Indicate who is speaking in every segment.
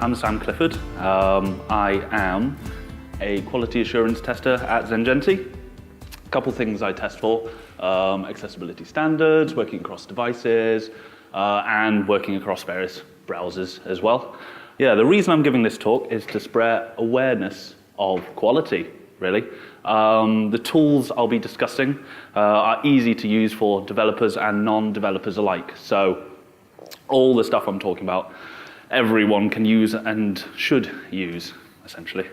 Speaker 1: I'm Sam Clifford. I am a quality assurance tester at Zengenti. A couple things I test for, accessibility standards, working across devices, and working across various browsers as well. Yeah, the reason I'm giving this talk is to spread awareness of quality, really. The tools I'll be discussing are easy to use for developers and non-developers alike. So all the stuff I'm talking about, everyone can use and should use, essentially.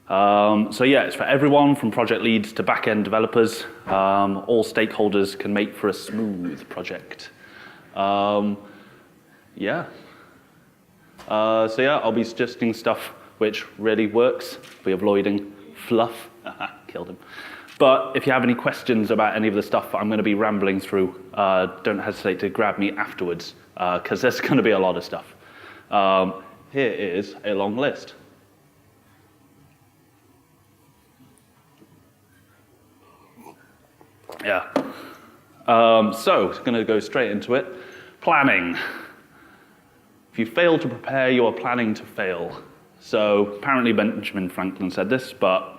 Speaker 1: So yeah, it's for everyone from project leads to back-end developers. All stakeholders can make for a smooth project. So yeah, I'll be suggesting stuff which really works, be avoiding fluff. Killed him. But if you have any questions about any of the stuff I'm going to be rambling through, don't hesitate to grab me afterwards, because there's going to be a lot of stuff. Here is a long list. Yeah. So, going to go straight into it. Planning. If you fail to prepare, you are planning to fail. So, apparently Benjamin Franklin said this, but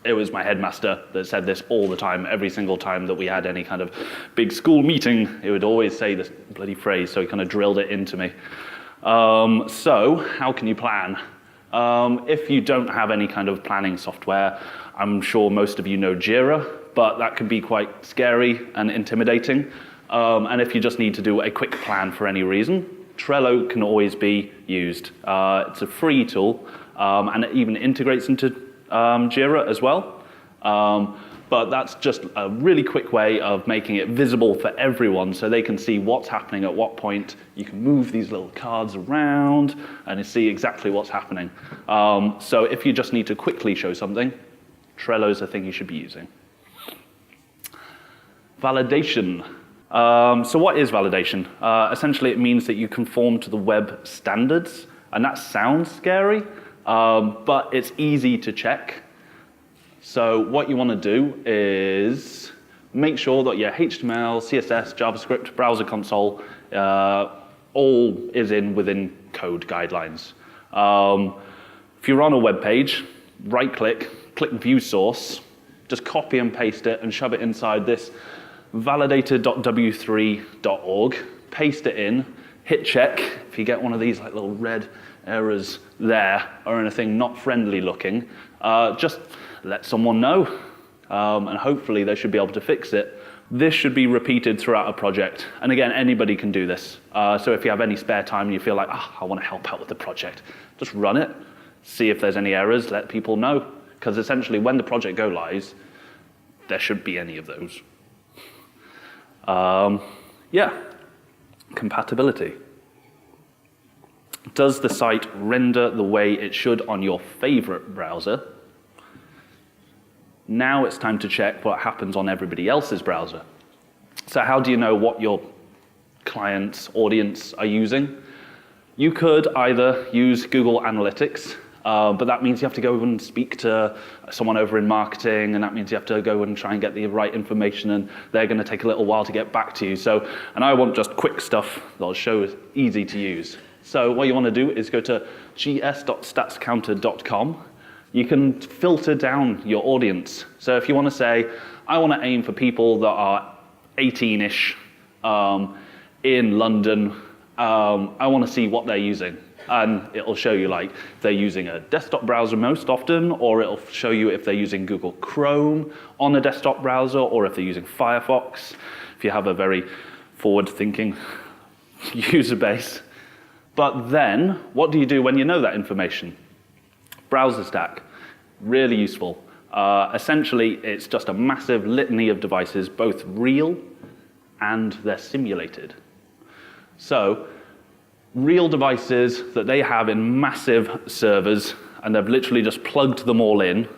Speaker 1: it was my headmaster that said this all the time. Every single time that we had any kind of big school meeting, it would always say this bloody phrase, so he kind of drilled it into me. So, how can you plan? If you don't have any kind of planning software, I'm sure most of you know Jira, but that can be quite scary and intimidating. And if you just need to do a quick plan for any reason, Trello can always be used. It's a free tool, and it even integrates into Jira as well. But that's just a really quick way of making it visible for everyone so they can see what's happening at what point. You can move these little cards around and see exactly what's happening. So if you just need to quickly show something, Trello's a thing you should be using. Validation. So what is validation? Essentially, it means that you conform to the web standards, and that sounds scary, but it's easy to check. So what you want to do is make sure that your HTML, CSS, JavaScript, browser console, all is within code guidelines. If you're on a web page, right-click, click View Source, just copy and paste it and shove it inside this validated.w3.org, paste it in, hit check. If you get one of these like little red errors there or anything not friendly looking, just let someone know, and hopefully they should be able to fix it. This should be repeated throughout a project, and again, anybody can do this. So if you have any spare time and you feel like, I want to help out with the project, just run it, see if there's any errors, let people know, because essentially when the project go live, there shouldn't be any of those. Compatibility. Does the site render the way it should on your favorite browser? Now it's time to check what happens on everybody else's browser. So how do you know what your client's audience are using? You could either use Google Analytics, but that means you have to go and speak to someone over in marketing, and that means you have to go and try and get the right information, and they're going to take a little while to get back to you. And I want just quick stuff that'll show is easy to use. So what you want to do is go to gs.statscounter.com. You can filter down your audience. So if you want to say, I want to aim for people that are 18-ish in London, I want to see what they're using. And it'll show you like if they're using a desktop browser most often, or it'll show you if they're using Google Chrome on a desktop browser, or if they're using Firefox, if you have a very forward-thinking user base. But then, what do you do when you know that information? Browser stack, really useful. Essentially, it's just a massive litany of devices, both real and they're simulated. So, real devices that they have in massive servers, and they've literally just plugged them all in,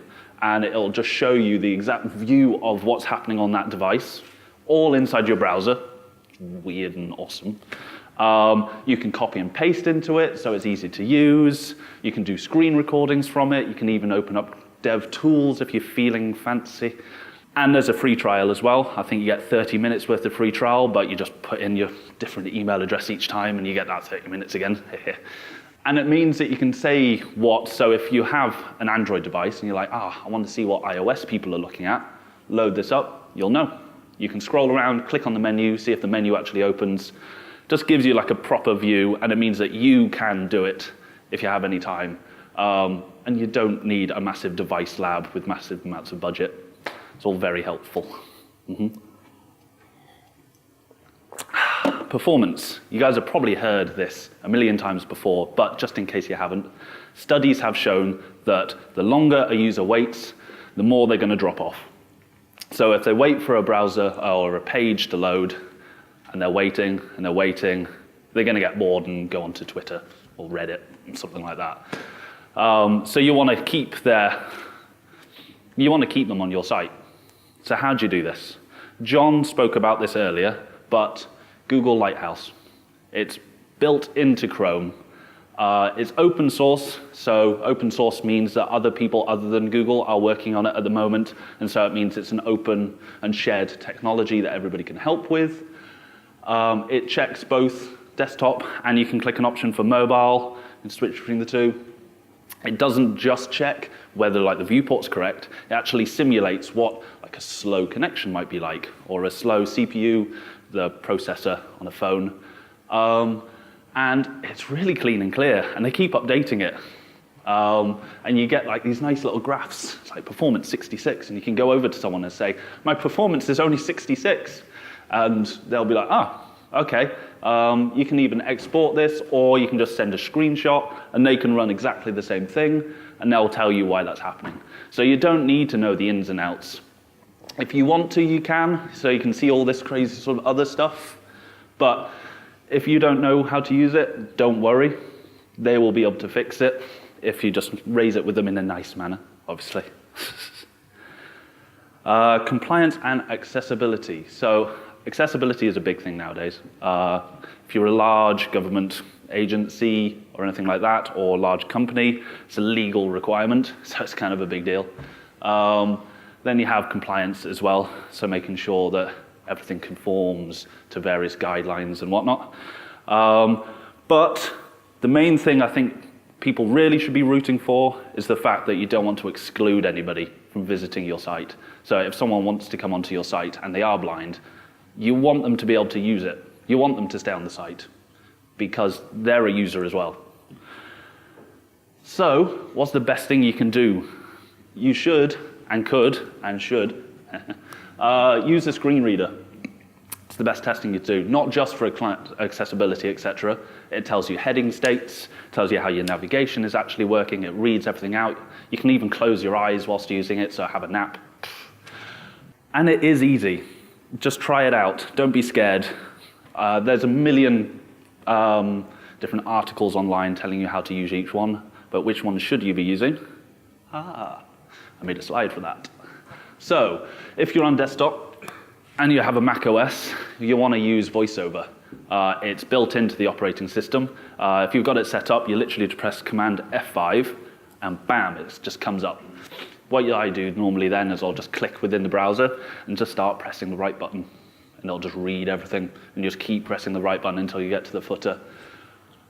Speaker 1: and it'll just show you the exact view of what's happening on that device, all inside your browser. Weird and awesome. You can copy and paste into it, so it's easy to use. You can do screen recordings from it. You can even open up dev tools if you're feeling fancy. And there's a free trial as well. I think you get 30 minutes worth of free trial, but you just put in your different email address each time and you get that 30 minutes again. And it means that you can say what, so if you have an Android device and you're like, I want to see what iOS people are looking at, load this up, you'll know. You can scroll around, click on the menu, see if the menu actually opens. Just gives you like a proper view, and it means that you can do it if you have any time. And you don't need a massive device lab with massive amounts of budget. It's all very helpful. Performance. You guys have probably heard this a million times before, but just in case you haven't, studies have shown that the longer a user waits, the more they're going to drop off. So if they wait for a browser or a page to load, and they're waiting, and they're waiting, they're going to get bored and go onto Twitter or Reddit, something like that. So you want to keep them on your site. So how do you do this? John spoke about this earlier, but Google Lighthouse. It's built into Chrome. It's open source, so open source means that other people other than Google are working on it at the moment, and so it means it's an open and shared technology that everybody can help with. It checks both desktop, and you can click an option for mobile and switch between the two. It doesn't just check whether like the viewport's correct, it actually simulates what like a slow connection might be like, or a slow CPU, the processor on a phone. And it's really clean and clear, and they keep updating it. And you get like these nice little graphs, it's like performance 66, and you can go over to someone and say, my performance is only 66. And they'll be like, okay. You can even export this, or you can just send a screenshot, and they can run exactly the same thing, and they'll tell you why that's happening. So you don't need to know the ins and outs. If you want to, you can, so you can see all this crazy sort of other stuff. But if you don't know how to use it, don't worry. They will be able to fix it if you just raise it with them in a nice manner, obviously. Compliance and accessibility. So accessibility is a big thing nowadays. If you're a large government agency or anything like that, or a large company, it's a legal requirement, so it's kind of a big deal. Then you have compliance as well, so making sure that everything conforms to various guidelines and whatnot. But the main thing I think people really should be rooting for is the fact that you don't want to exclude anybody from visiting your site. So if someone wants to come onto your site and they are blind, you want them to be able to use it. You want them to stay on the site because they're a user as well. So what's the best thing you can do? You should and could and should use a screen reader. It's the best testing you do, not just for client accessibility, etc. It tells you heading states, tells you how your navigation is actually working, it reads everything out. You can even close your eyes whilst using it, so have a nap. And it is easy. Just try it out. Don't be scared. There's a million different articles online telling you how to use each one, but which one should you be using? I made a slide for that. So, if you're on desktop and you have a Mac OS, you want to use VoiceOver. It's built into the operating system. If you've got it set up, you literally just press Command F5, and bam, it just comes up. What I do normally then is I'll just click within the browser and just start pressing the right button, and it'll just read everything, and just keep pressing the right button until you get to the footer.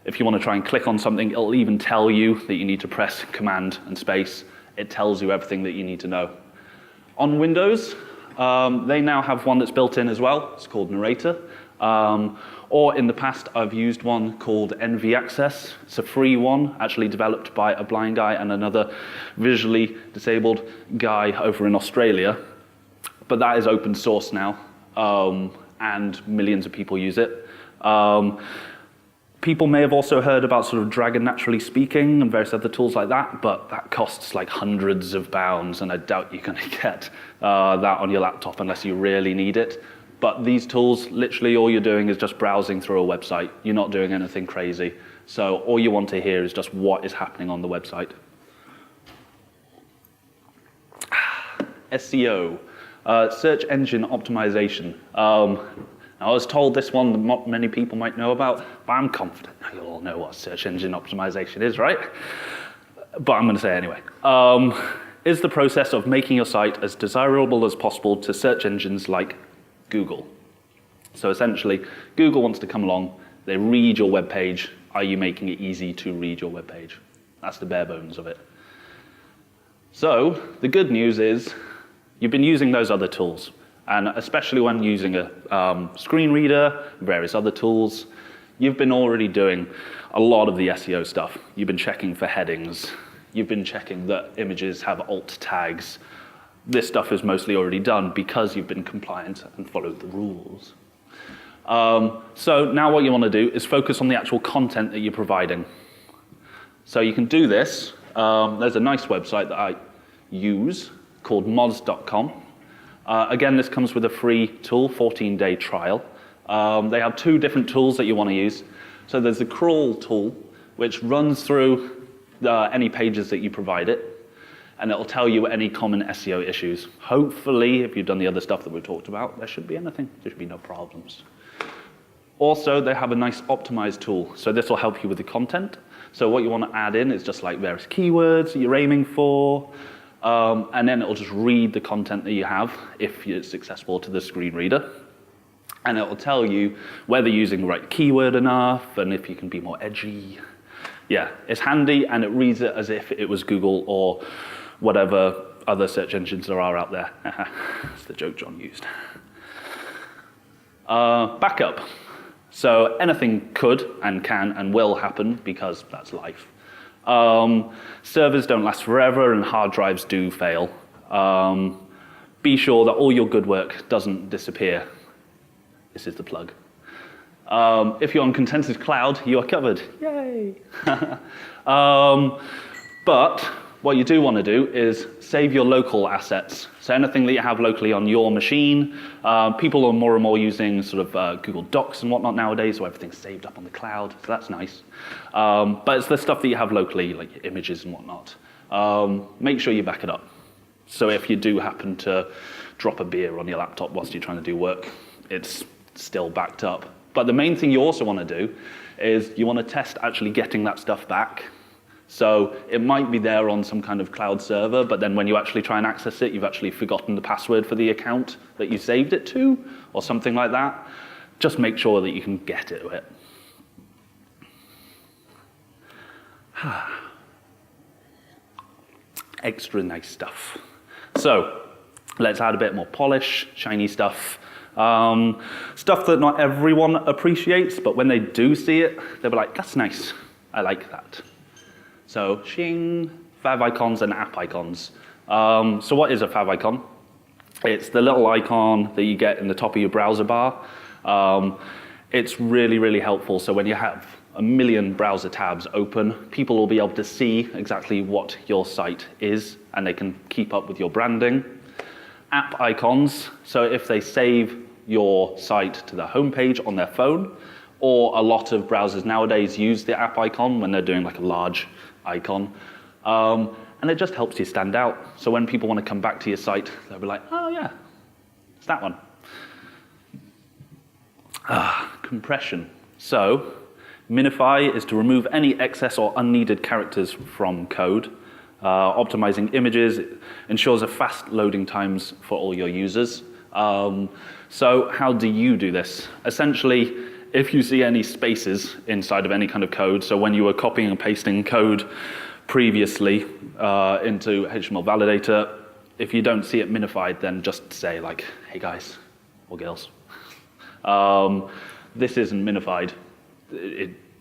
Speaker 1: If you want to try and click on something, it'll even tell you that you need to press Command and space. It tells you everything that you need to know. On Windows, they now have one that's built in as well. It's called Narrator. Or in the past, I've used one called NV Access. It's a free one, actually developed by a blind guy and another visually disabled guy over in Australia. But that is open source now, and millions of people use it. People may have also heard about sort of Dragon Naturally Speaking and various other tools like that, but that costs like hundreds of pounds, and I doubt you're going to get that on your laptop unless you really need it. But these tools, literally all you're doing is just browsing through a website. You're not doing anything crazy. So all you want to hear is just what is happening on the website. SEO, search engine optimization. I was told this one not many people might know about, but I'm confident you all know what search engine optimization is, right? But I'm going to say it anyway. Is the process of making your site as desirable as possible to search engines like Google. So essentially, Google wants to come along, they read your web page, Are you making it easy to read your web page? That's the bare bones of it. So the good news is you've been using those other tools, and especially when using a screen reader, various other tools, you've been already doing a lot of the SEO stuff. You've been checking for headings. You've been checking that images have alt tags. This stuff is mostly already done because you've been compliant and followed the rules. So now what you want to do is focus on the actual content that you're providing. So you can do this. There's a nice website that I use called moz.com. Again, this comes with a free tool, 14-day trial. They have two different tools that you want to use. So there's the crawl tool, which runs through any pages that you provide it, and it'll tell you any common SEO issues. Hopefully, if you've done the other stuff that we've talked about, there should be anything. There should be no problems. Also, they have a nice optimized tool. So this will help you with the content. So what you want to add in is just like various keywords that you're aiming for, and then it'll just read the content that you have if it's accessible to the screen reader. And it will tell you whether you're using the right keyword enough and if you can be more edgy. Yeah, it's handy, and it reads it as if it was Google or whatever other search engines there are out there. That's the joke John used. Backup. So anything could and can and will happen because that's life. Servers don't last forever and hard drives do fail. Be sure that all your good work doesn't disappear. This is the plug. If you're on Contented Cloud, you are covered. Yay! But what you do want to do is save your local assets. So anything that you have locally on your machine. People are more and more using sort of Google Docs and whatnot nowadays, so everything's saved up on the cloud, so that's nice. But it's the stuff that you have locally, like your images and whatnot. Make sure you back it up. So if you do happen to drop a beer on your laptop whilst you're trying to do work, it's still backed up. But the main thing you also want to do is you want to test actually getting that stuff back. So it might be there on some kind of cloud server, but then when you actually try and access it, you've actually forgotten the password for the account that you saved it to, or something like that. Just make sure that you can get to it. Extra nice stuff. So let's add a bit more polish, shiny stuff. Stuff that not everyone appreciates, but when they do see it, they'll be like, that's nice, I like that. So, shing, fav icons and app icons. So what is a fav icon? It's the little icon that you get in the top of your browser bar. It's really, really helpful. So when you have a million browser tabs open, people will be able to see exactly what your site is, and they can keep up with your branding. App icons, so if they save your site to the homepage on their phone, or a lot of browsers nowadays use the app icon when they're doing like a large icon, and it just helps you stand out. So when people want to come back to your site, they'll be like, oh yeah, it's that one. Compression. So minify is to remove any excess or unneeded characters from code. Optimizing images ensures a fast loading times for all your users. So how do you do this? Essentially, if you see any spaces inside of any kind of code, so when you were copying and pasting code previously into HTML validator, if you don't see it minified, then just say like, hey guys or girls, this isn't minified.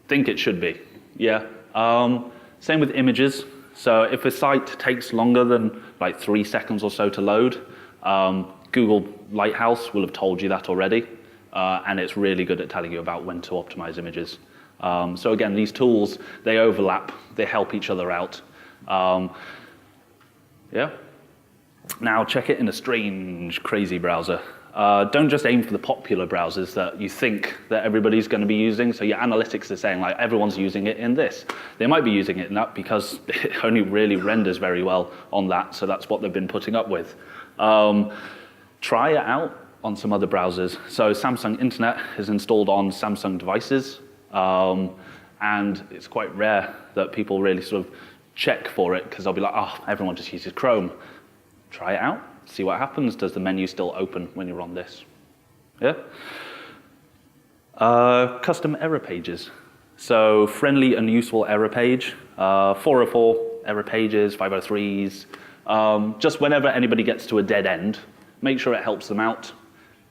Speaker 1: Think it should be, yeah. Same with images. So if a site takes longer than like 3 seconds or so to load, Google Lighthouse will have told you that already, and it's really good at telling you about when to optimize images. So again, these tools, they overlap, they help each other out. Yeah. Now check it in a strange, crazy browser. Don't just aim for the popular browsers that you think that everybody's going to be using. So your analytics are saying like everyone's using it in this. They might be using it in that because it only really renders very well on that. So that's what they've been putting up with. Try it out on some other browsers. So Samsung Internet is installed on Samsung devices. And it's quite rare that people really sort of check for it because they'll be like, oh, everyone just uses Chrome. Try it out. See what happens. Does the menu still open when you're on this? Yeah? Custom error pages. So friendly and useful error page, 404 error pages, 503s. Just whenever anybody gets to a dead end, make sure it helps them out.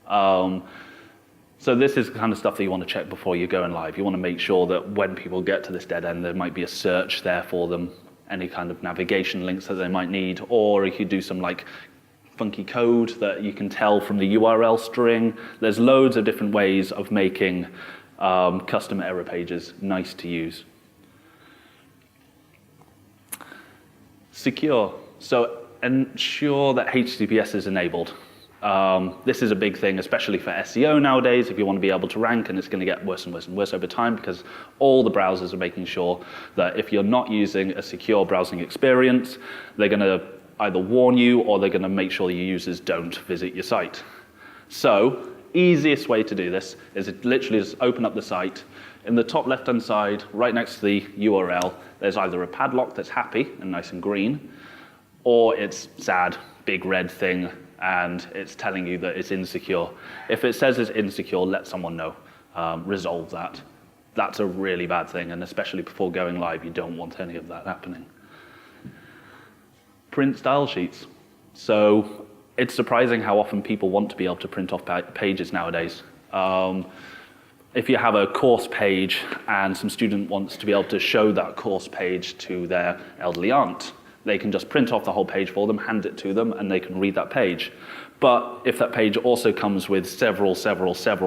Speaker 1: So this is the kind of stuff that you want to check before you're going live. You want to make sure that when people get to this dead end, there might be a search there for them, any kind of navigation links that they might need, or you could do some like funky code that you can tell from the URL string. There's loads of different ways of making custom error pages nice to use. Secure. So ensure that HTTPS is enabled. This is a big thing, especially for SEO nowadays, if you want to be able to rank, and it's going to get worse and worse and worse over time because all the browsers are making sure that if you're not using a secure browsing experience, they're going to either warn you or they're going to make sure your users don't visit your site. So, easiest way to do this is to literally just open up the site. In the top left-hand side, right next to the URL, there's either a padlock that's happy and nice and green, or it's sad, big red thing, and it's telling you that it's insecure. If it says it's insecure, let someone know. Resolve that. That's a really bad thing, and especially before going live, you don't want any of that happening. Print style sheets. So it's surprising how often people want to be able to print off pages nowadays. If you have a course page and some student wants to be able to show that course page to their elderly aunt, they can just print off the whole page for them, hand it to them, and they can read that page. But if that page also comes with several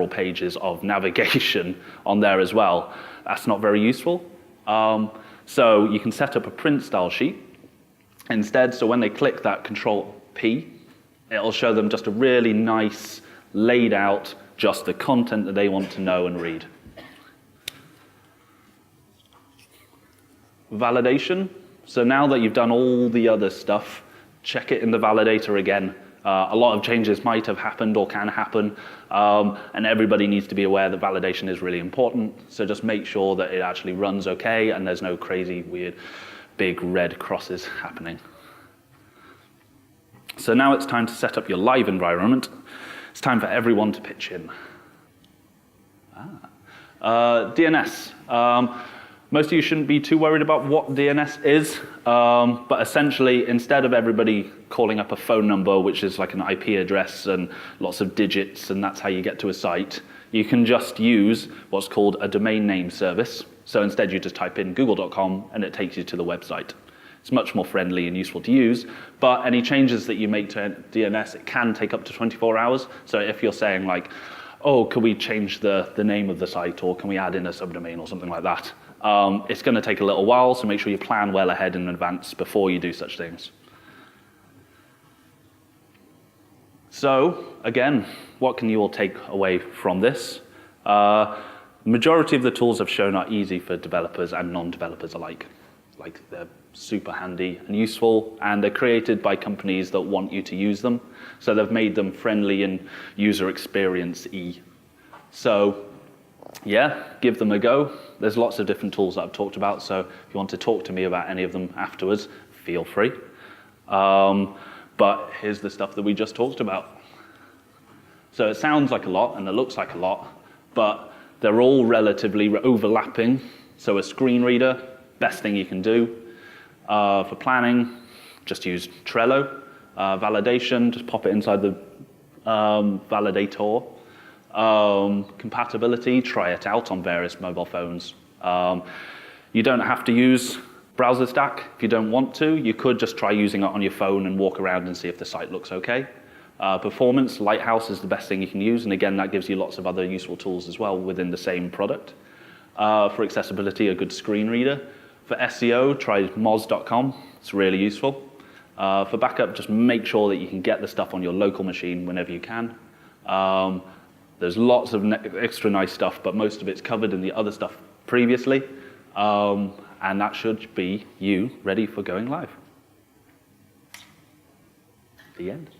Speaker 1: pages of navigation on there as well, that's not very useful. So you can set up a print style sheet instead, so when they click that Control P, it'll show them just a really nice, laid out, just the content that they want to know and read. Validation. So now that you've done all the other stuff, check it in the validator again. A lot of changes might have happened or can happen, and everybody needs to be aware that validation is really important. So just make sure that it actually runs okay and there's no crazy, weird, big red crosses happening. So now it's time to set up your live environment. It's time for everyone to pitch in. DNS. Most of you shouldn't be too worried about what DNS is, but essentially, instead of everybody calling up a phone number, which is like an IP address and lots of digits, and that's how you get to a site, you can just use what's called a domain name service. So instead, you just type in google.com, and it takes you to the website. It's much more friendly and useful to use, but any changes that you make to DNS, it can take up to 24 hours. So if you're saying like, oh, can we change the name of the site, or can we add in a subdomain or something like that? It's going to take a little while, so make sure you plan well ahead in advance before you do such things. So, again, what can you all take away from this? The majority of the tools I've shown are easy for developers and non-developers alike. Like, they're super handy and useful, and they're created by companies that want you to use them. So they've made them friendly and user experience-y. So, yeah, give them a go. There's lots of different tools that I've talked about, so if you want to talk to me about any of them afterwards, feel free. But here's the stuff that we just talked about. So it sounds like a lot, and it looks like a lot, but they're all relatively overlapping. So a screen reader, best thing you can do. For planning, just use Trello. Validation, just pop it inside the validator. Compatibility, try it out on various mobile phones. You don't have to use Browser Stack if you don't want to. You could just try using it on your phone and walk around and see if the site looks okay. Performance, Lighthouse is the best thing you can use, and again, that gives you lots of other useful tools as well within the same product. For accessibility, a good screen reader. For SEO, try moz.com. It's really useful. For backup, just make sure that you can get the stuff on your local machine whenever you can. There's lots of extra nice stuff, but most of it's covered in the other stuff previously. And that should be you ready for going live. The end.